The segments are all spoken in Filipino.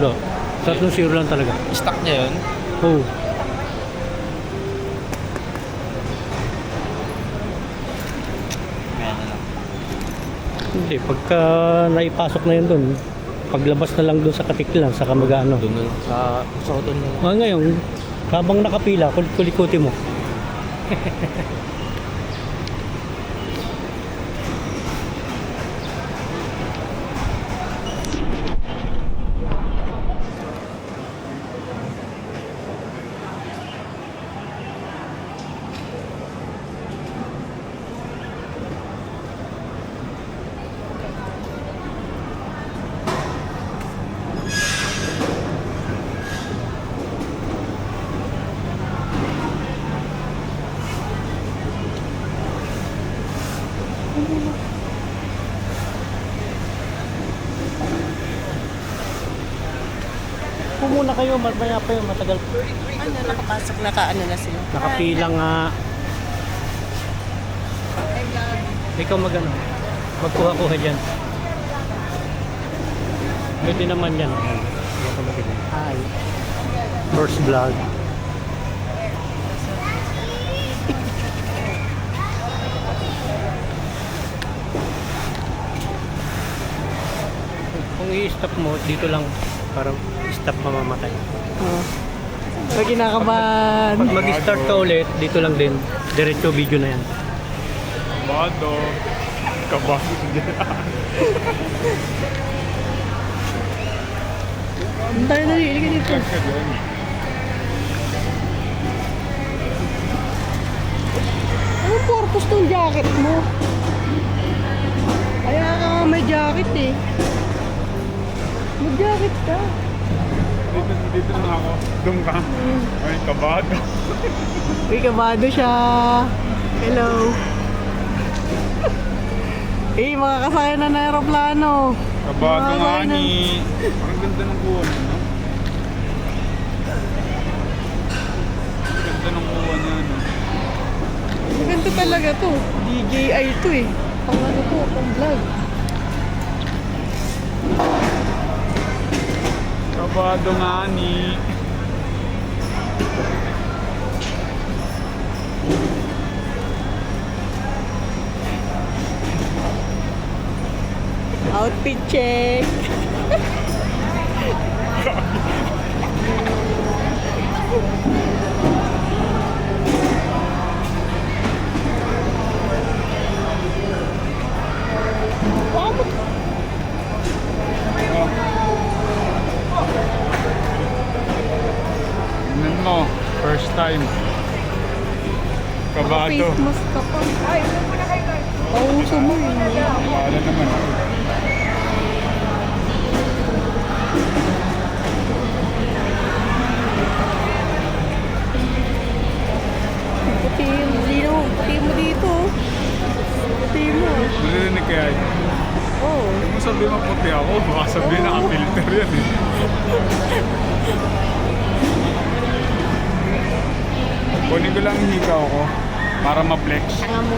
Wala. 3-0 lang talaga. Stock niya yun? Oo. Kaya na lang. Hindi, pagka naipasok na yun doon, paglabas na lang doon sa katiklan, saka mag-ano. Doon na lang. Sa hotel na lang. Ngayon, habang nakapila, kulikuti mo. Muna kayo, maya pa yun, matagal. Ano, nakapasok, ano na sila. Nakapila nga. Ikaw magano, magkuha-kuha dyan. Pwede naman yan. Hi. First vlog. Kung i-stop mo, dito lang. Para stop mamamatay. Oh. Pag kinakabahan. Pag mag-start ka ulit, dito lang din. Diretso video na yan. Kabado. Kabado dyan. Tayo na rin, ka dito. Anong purpose tong jacket mo? Kaya ka nga may jacket eh. Mag-jacket ka. Dito na ako. Doon ka. Ay, kabado. Uy, kabado siya. Hello. Eh, makakasakay na ng aeroplano. Kabado nga Makakasakay na. ni. Ang ganda ng kuha niya, no? Ang ganda ng kuha niya, no? Maganda talaga to. DJI to eh. Pang ano to, pang vlog. Kabado nga ni. Outfit check. Tingnan mo. First time. Kabado. Face mask ka pa. Ay, pauso mo eh. Wala naman. Puti mo dito. Puti mo. Narinig kaya yun. Oo. Kung mo sabihin maputi ako, baka sabihin naka-filter yan eh. Kunin ko lang yung hikaw ko para ma-flex. Tanga mo.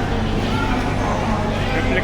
Reflex